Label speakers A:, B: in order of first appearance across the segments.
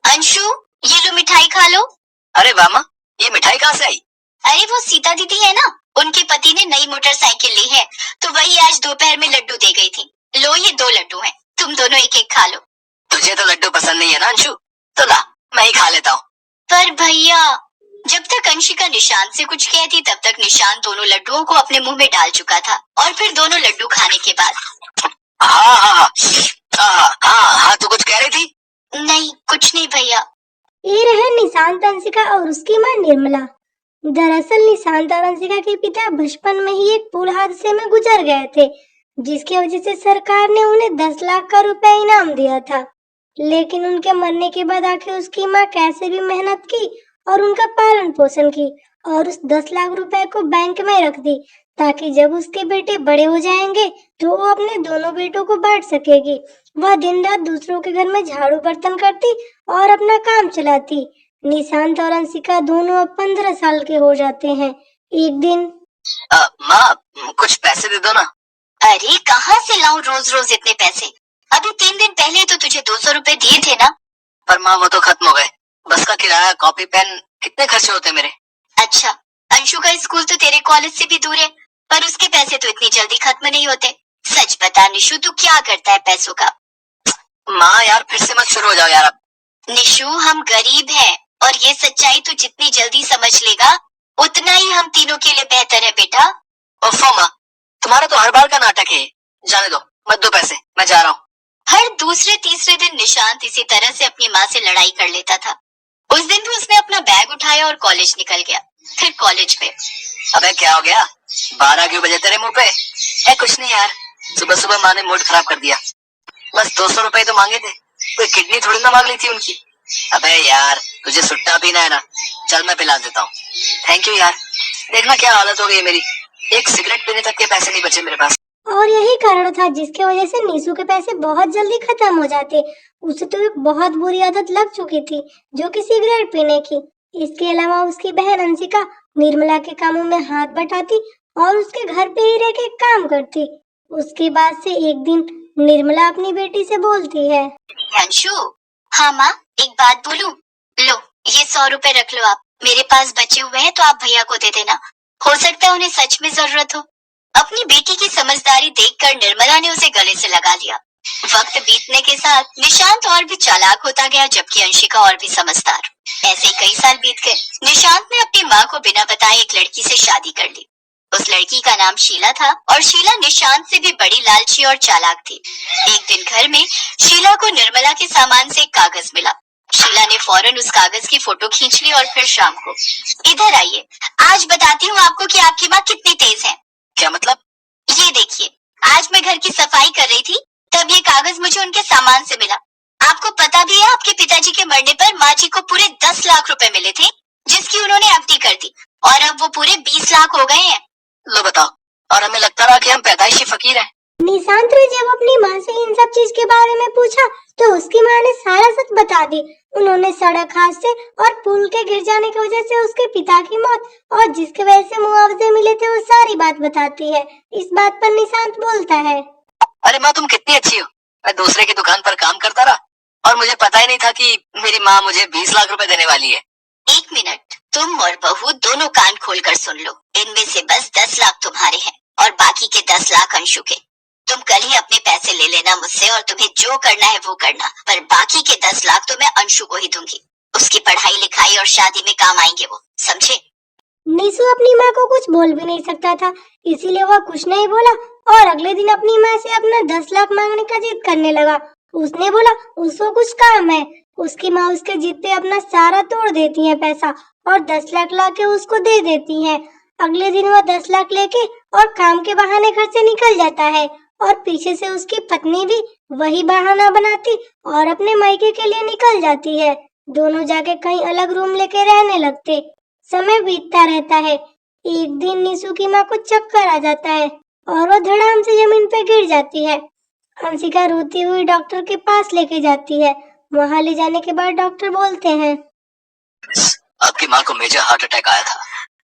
A: अंशु, ये लो मिठाई खा लो।
B: अरे वाह माँ, ये मिठाई कहाँ से आई?
A: अरे वो सीता दीदी है ना, उनके पति ने नई मोटरसाइकिल ली है, तो वही आज दोपहर में लड्डू दे गई थी। लो ये 2 लड्डू हैं, तुम दोनों एक एक खा लो।
B: तुझे तो लड्डू पसंद नहीं है ना अंशु, तो ला मैं ही खा लेता हूँ।
A: पर भैया, जब तक अंशिका निशांत से कुछ कहती तब तक निशांत दोनों लड्डुओं को अपने मुंह में डाल चुका था। और फिर दोनों लड्डू खाने के बाद
B: हाँ हाँ हाँ हाँ हाँ, तू कुछ कह रही थी?
A: नहीं, कुछ नहीं भैया।
C: ये रहे निशांत, अंशिका और उसकी माँ निर्मला। दरअसल निशांत और अंशिका के पिता बचपन में ही एक पुल हादसे में गुजर गए थे, जिसकी वजह से सरकार ने उन्हें 10 लाख का रुपया इनाम दिया था। लेकिन उनके मरने के बाद आखिर उसकी माँ कैसे भी मेहनत की और उनका पालन पोषण की और उस 10 लाख रुपए को बैंक में रख दी, ताकि जब उसके बेटे बड़े हो जाएंगे तो वो अपने दोनों बेटों को बांट सकेगी। वह दिन रात दूसरों के घर में झाड़ू बर्तन करती और अपना काम चलाती। निशांत और अंशिका दोनों अब 15 साल के हो जाते हैं। एक दिन
B: माँ, कुछ पैसे दे दो ना।
A: अरे कहाँ से लाऊं रोज रोज इतने पैसे? अभी 3 दिन पहले तो तुझे 200 रुपए दिए थे ना।
B: पर माँ वो तो खत्म हो गए। बस का किराया, कॉपी, पेन, कितने खर्चे होते मेरे।
A: अच्छा, अंशु का स्कूल तो तेरे कॉलेज से भी दूर है, पर उसके पैसे तो इतनी जल्दी खत्म नहीं होते। सच बता निशु, तू क्या करता है पैसों का?
B: माँ यार, फिर से मत शुरू हो जाओ यार अब।
A: निशु, हम गरीब हैं और ये सच्चाई तू जितनी जल्दी समझ लेगा उतना ही हम तीनों के लिए बेहतर है बेटा।
B: ओफो माँ, तुम्हारा तो हर बार का नाटक है। जाने दो, मत दो पैसे, मैं जा रहा हूँ।
A: हर दूसरे तीसरे दिन निशांत इसी तरह से अपनी माँ से लड़ाई कर लेता था। उस दिन भी उसने अपना बैग उठाया और कॉलेज निकल गया। फिर कॉलेज पे
B: अबे क्या हो गया? 12 क्यों बजे तेरे मुंह पे? कुछ नहीं यार, सुबह सुबह माँ ने मूड खराब कर दिया। बस 200 रुपए तो मांगे थे, कोई किडनी थोड़ी ना मांग ली थी उनकी। अबे यार, तुझे सुट्टा पीना है ना, चल मैं पिला देता हूँ। थैंक यू यार, देखना क्या हालत हो गई मेरी। एक सिगरेट पीने तक के पैसे नहीं बचे मेरे पास।
C: और यही कारण था जिसके वजह से निशु के पैसे बहुत जल्दी खत्म हो जाते। उसे तो एक बहुत बुरी आदत लग चुकी थी, जो कि सिगरेट पीने की। इसके अलावा उसकी बहन अंशिका निर्मला के कामों में हाथ बटाती और उसके घर पे ही रह के काम करती। उसके बाद से एक दिन निर्मला अपनी बेटी से बोलती है,
A: अंशु, हाँ माँ, एक बात बोलूं? लो ये 100 रुपए रख लो आप, मेरे पास बचे हुए हैं तो आप भैया को दे देना, हो सकता है उन्हें सच में जरूरत हो। अपनी बेटी की समझदारी देखकर निर्मला ने उसे गले से लगा लिया। वक्त बीतने के साथ निशांत और भी चालाक होता गया, जबकि अंशिका और भी समझदार। ऐसे कई साल बीत गए। निशांत ने अपनी माँ को बिना बताए एक लड़की से शादी कर ली। उस लड़की का नाम शीला था और शीला निशांत से भी बड़ी लालची और चालाक थी। एक दिन घर में शीला को निर्मला के सामान से एक कागज मिला। शीला ने फौरन उस कागज की फोटो खींच ली और फिर शाम को, इधर आइए, आज बताती हूँ आपको कि आपकी माँ कितनी तेज है।
B: क्या मतलब?
A: ये देखिए, आज मैं घर की सफाई कर रही थी, तब ये कागज मुझे उनके सामान से मिला। आपको पता भी है, आपके पिताजी के मरने पर माँ जी को पूरे 10 लाख रुपए मिले थे, जिसकी उन्होंने एफडी कर दी, और अब वो पूरे 20 लाख हो गए हैं।
B: लो बताओ, और हमें लगता रहा कि हम पैदाइशी फकीर हैं।
C: निशांत ने जब अपनी माँ से इन सब चीज के बारे में पूछा तो उसकी माँ ने सारा सच बता दी। उन्होंने सड़क हादसे और पुल के गिर जाने की वजह से उसके पिता की मौत और जिसकी वजह से मुआवजे मिले थे, वो सारी बात बताती है। इस बात पर निशांत बोलता है,
B: अरे माँ, तुम कितनी अच्छी हो। मैं दूसरे की दुकान पर काम करता रहा और मुझे पता ही नहीं था कि मेरी माँ मुझे 20 लाख रुपए देने वाली है।
A: 1 मिनट, तुम और बहू दोनों कान खोल कर सुन लो। इनमें से बस 10 लाख तुम्हारे हैं और बाकी के 10 लाख अंशु के। तुम कल ही अपने पैसे ले लेना मुझसे और तुम्हें जो करना है वो करना, पर बाकी के 10 लाख तो मैं अंशु को ही दूंगी। उसकी पढ़ाई लिखाई और शादी में काम आएंगे वो, समझे?
C: निशु अपनी माँ को कुछ बोल भी नहीं सकता था, इसीलिए वह कुछ नहीं बोला और अगले दिन अपनी माँ से अपना 10 लाख मांगने का जिद करने लगा। उसने बोला उसको कुछ काम है। उसकी माँ उसके जिद पे अपना सारा तोड़ देती है पैसा और 10 लाख लाके उसको दे देती है। अगले दिन वह 10 लाख लेके और काम के बहाने घर से निकल जाता है और पीछे से उसकी पत्नी भी वही बहाना बनाती और अपने मायके के लिए निकल जाती है। दोनों जाके कहीं अलग रूम लेके रहने लगते। समय बीतता रहता है। एक दिन निशु की माँ को चक्कर आ जाता है और वह धड़ाम से जमीन पे गिर जाती है। अंशिका रोती हुई डॉक्टर के पास लेके जाती है। वहाँ ले जाने के बाद डॉक्टर बोलते हैं,
B: आपकी माँ को मेजर हार्ट अटैक आया था।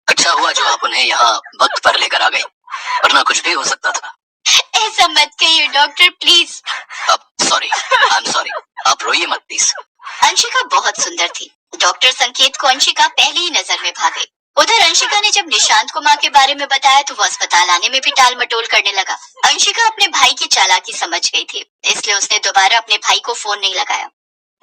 B: अच्छा हुआ जो आप उन्हें यहाँ वक्त पर लेकर आ गई, वरना कुछ भी हो सकता था।
A: ऐसा मत कहिए डॉक्टर, प्लीज।
B: अब सॉरी, आई एम सॉरी, आप रोइए मत प्लीज।
A: अंशिका बहुत सुंदर थी। डॉक्टर संकेत को अंशिका पहली ही नजर में भा गई। उधर अंशिका ने जब निशांत को माँ के बारे में बताया तो वो अस्पताल आने में भी टाल मटोल करने लगा। अंशिका अपने भाई की चालाकी समझ गई थी, इसलिए उसने दोबारा अपने भाई को फोन नहीं लगाया।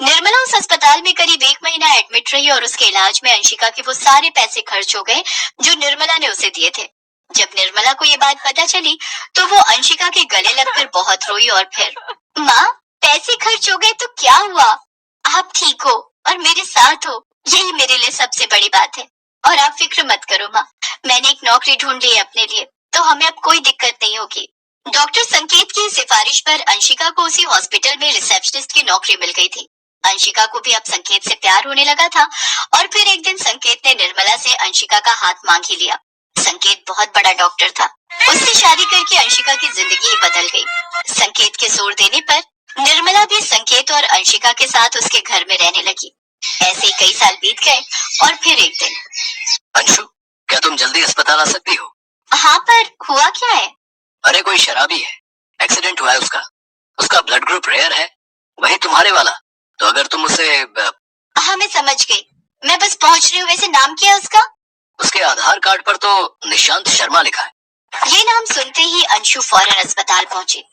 A: निर्मला उस अस्पताल में करीब 1 महीना एडमिट रही और उसके इलाज में अंशिका के वो सारे पैसे खर्च हो गए जो निर्मला ने उसे दिए थे। जब निर्मला को ये बात पता चली तो वो अंशिका के गले लगकर बहुत रोई और फिर, माँ पैसे खर्च हो गए तो क्या हुआ, आप ठीक हो और मेरे साथ हो, यही मेरे लिए सबसे बड़ी बात है। और आप फिक्र मत करो माँ, मैंने एक नौकरी ढूंढ ली है अपने लिए, तो हमें अब कोई दिक्कत नहीं होगी। डॉक्टर संकेत की सिफारिश पर अंशिका को उसी हॉस्पिटल में रिसेप्शनिस्ट की नौकरी मिल गई थी। अंशिका को भी अब संकेत से प्यार होने लगा था और फिर एक दिन संकेत ने निर्मला से अंशिका का हाथ मांग ही लिया। संकेत बहुत बड़ा डॉक्टर था, उससे शादी करके अंशिका की जिंदगी ही बदल गई। संकेत के जोर देने पर निर्मला भी संकेत और अंशिका के साथ उसके घर में रहने लगी। ऐसे ही कई साल बीत गए और फिर एक दिन,
B: अंशु, क्या तुम जल्दी अस्पताल आ सकती हो?
A: हाँ, पर हुआ क्या है?
B: अरे कोई शराबी है, एक्सीडेंट हुआ है उसका ब्लड ग्रुप रेयर है, वही तुम्हारे वाला। तो अगर तुम उसे
A: हाँ मैं समझ गई, मैं बस पहुंच रही हूँ। वैसे नाम क्या है उसका?
B: उसके आधार कार्ड पर तो निशांत शर्मा लिखा है।
A: ये नाम सुनते ही अंशु फौरन अस्पताल पहुंची।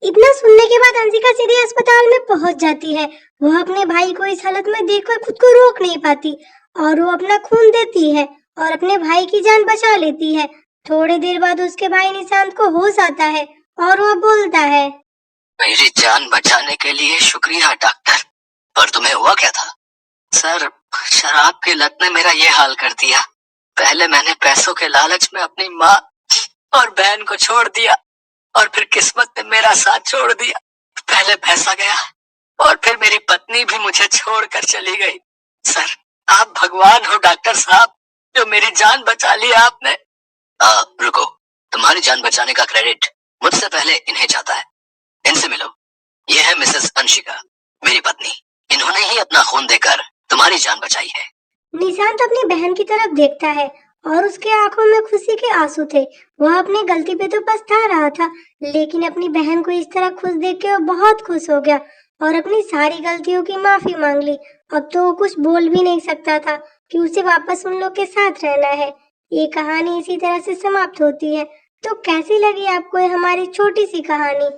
C: इतना सुनने के बाद अंशिका सीधे अस्पताल में पहुंच जाती है। वो अपने भाई को इस हालत में देखकर खुद को रोक नहीं पाती और वो अपना खून देती है और अपने भाई की जान बचा लेती है। थोड़ी देर बाद उसके भाई निशांत को होश आता है और वो बोलता है,
B: मेरी जान बचाने के लिए शुक्रिया डॉक्टर, पर तुम्हें हुआ क्या था? सर, शराब की लत ने मेरा ये हाल कर दिया। पहले मैंने पैसों के लालच में अपनी माँ और बहन को छोड़ दिया और फिर किस्मत ने मेरा साथ छोड़ दिया। पहले पैसा गया और फिर मेरी पत्नी भी मुझे छोड़कर चली गई। सर, आप भगवान हो डॉक्टर साहब, जो मेरी जान बचा ली आपने। रुको, तुम्हारी जान बचाने का क्रेडिट मुझसे पहले इन्हें जाता है। इनसे मिलो, ये है मिसेस अंशिका, मेरी पत्नी। इन्होंने ही अपना खून देकर तुम्हारी जान बचाई है।
C: निशांत अपनी बहन की तरफ देखता है और उसके आंखों में खुशी के आंसू थे। वह अपनी गलती पे तो पछता रहा था, लेकिन अपनी बहन को इस तरह खुश देख के वो बहुत खुश हो गया और अपनी सारी गलतियों की माफी मांग ली। अब तो वो कुछ बोल भी नहीं सकता था कि उसे वापस उन लोग के साथ रहना है। ये कहानी इसी तरह से समाप्त होती है। तो कैसी लगी आपको ये हमारी छोटी सी कहानी?